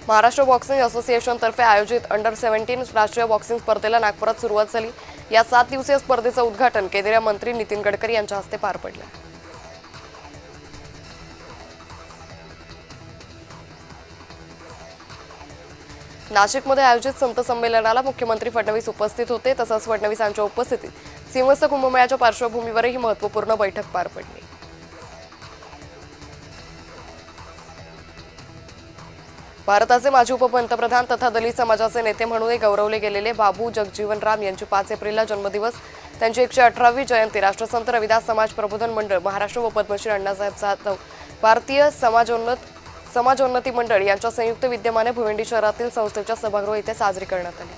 Maharashtra boxing असोसिएशनतर्फे आयोजित under 17 राष्ट्रीय boxing स्पर्धेला नागपुरात सुरुवात झाली। या 7 दिवसीय स्पर्धेचं उद्घाटन केंद्रीय मंत्री नितीन गडकरी यांच्या हस्ते पार पडलं। नाशिकमध्ये आयोजित संत संमेलनाला मुख्यमंत्री फडणवीस उपस्थित होते। तसंच फडणवीसांच्या उपस्थितीत सिंहस्थ कुंभमेळ्याच्या पार्श्वभूमीवरही महत्त्वपूर्ण बैठक पार पडली। भारताचे माजी उपपंतप्रधान तथा दलित समाजाचे नेते म्हणूनही गौरवले गेलेले बाबू जगजीवन राम यांची 5 एप्रिलला जन्मदिवस, त्यांची 118वी जयंती राष्ट्रसंत रविदास समाज प्रबोधन मंडळ महाराष्ट्र व पद्मश्री अण्णासाहेब जाधव भारतीय समाजोन्नती मंडळ यांच्या संयुक्त विद्यमाने भिवंडी शहरातील संस्थेच्या सभागृह येथे साजरी करण्यात आली।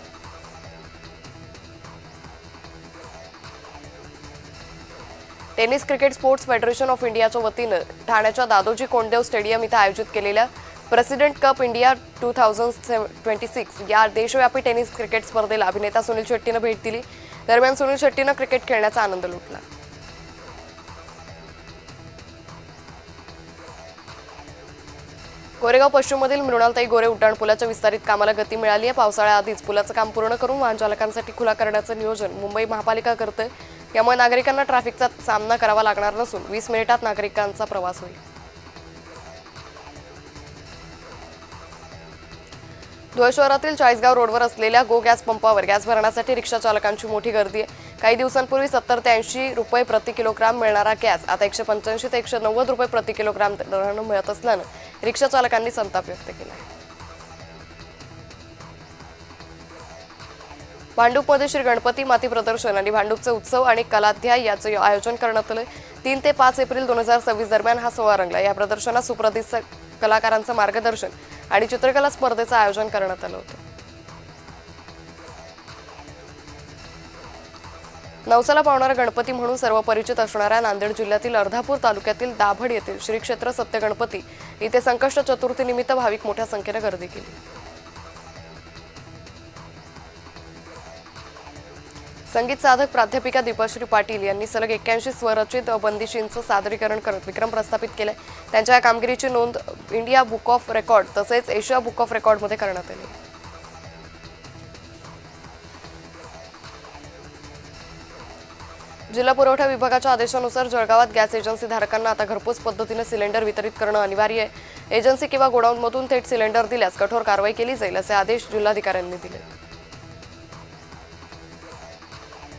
Tennis cricket sports federation of इंडियाच्या वतीने ठाण्याच्या दादोजी कोंडदेव स्टेडियम इथे आयोजित केलेल्या प्रेसिडेंट कप इंडिया 2026 या देशव्यापी टेनिस क्रिकेट स्पर्धेला अभिनेता सुनील शेट्टीने भेट दिली। दरम्यान सुनील शेट्टीने क्रिकेट खेळण्याचा आनंद लुटला। गोरेगाव पश्चिममधील मृणालताई गोरे उड्डाणपुलाच्या विस्तारित कामाला गती मिळाली आहे। पावसाळ्याआधीच पुलाचं काम पूर्ण करून वाहन चालकांसाठी खुला करण्याचं नियोजन मुंबई महापालिका करते। यामुळे नागरिकांना ट्रॅफिकचा सामना करावा लागणार नसून 20 मिनिटात नागरिकांचा प्रवास होईल। धुळे शहरातील चाळीसगाव रोडवर असलेल्या गो गॅस पंपावर गॅस भरण्यासाठी रिक्षा चालकांची मोठी गर्दी आहे। काही दिवसांपूर्वी 70 ते 80 रुपये प्रति किलोग्राम मिळणारा गॅस आता 185 ते 190 रुपये प्रति किलोग्राम दराने मिळत असल्याने रिक्षा चालकांनी संताप व्यक्त केला आहे। भांडूपमध्ये श्री गणपती माती प्रदर्शन आणि भांडूपचे उत्सव आणि कलाध्याय याचे आयोजन करण्यात आले। 3 ते 5 एप्रिल 2026 दरम्यान हा सोहळा रंगला। या प्रदर्शनात सुप्रसिद्ध कलाकारांचं मार्गदर्शन आणि चित्रकला स्पर्धेचं आयोजन करण्यात आलं होतं। नवसाला पावणारा गणपती म्हणून सर्व परिचित असणाऱ्या नांदेड जिल्ह्यातील अर्धापूर तालुक्यातील दाभड येथील श्री क्षेत्र सत्य गणपती इथे संकष्ट चतुर्थीनिमित्त भाविक मोठ्या संख्येने गर्दी केली। संगीत साधक प्राध्यापिका दीपश्री पाटील यांनी सलग 81 स्वरचित बंदिशींचं सादरीकरण करत विक्रम प्रस्थापित केले। त्यांच्या या कामगिरीची नोंद इंडिया बुक ऑफ रेकॉर्ड तसेच एशिया बुक ऑफ रेकॉर्डमध्ये करण्यात आली। जिल्हा पुरवठा विभागाच्या आदेशानुसार जळगावात गॅस एजन्सी धारकांना आता घरपोच पद्धतीने सिलेंडर वितरित करणं अनिवार्य आहे। एजन्सी किंवा गोडाऊनमधून थेट सिलेंडर दिल्यास कठोर कारवाई केली जाईल असे आदेश जिल्हाधिकाऱ्यांनी दिले।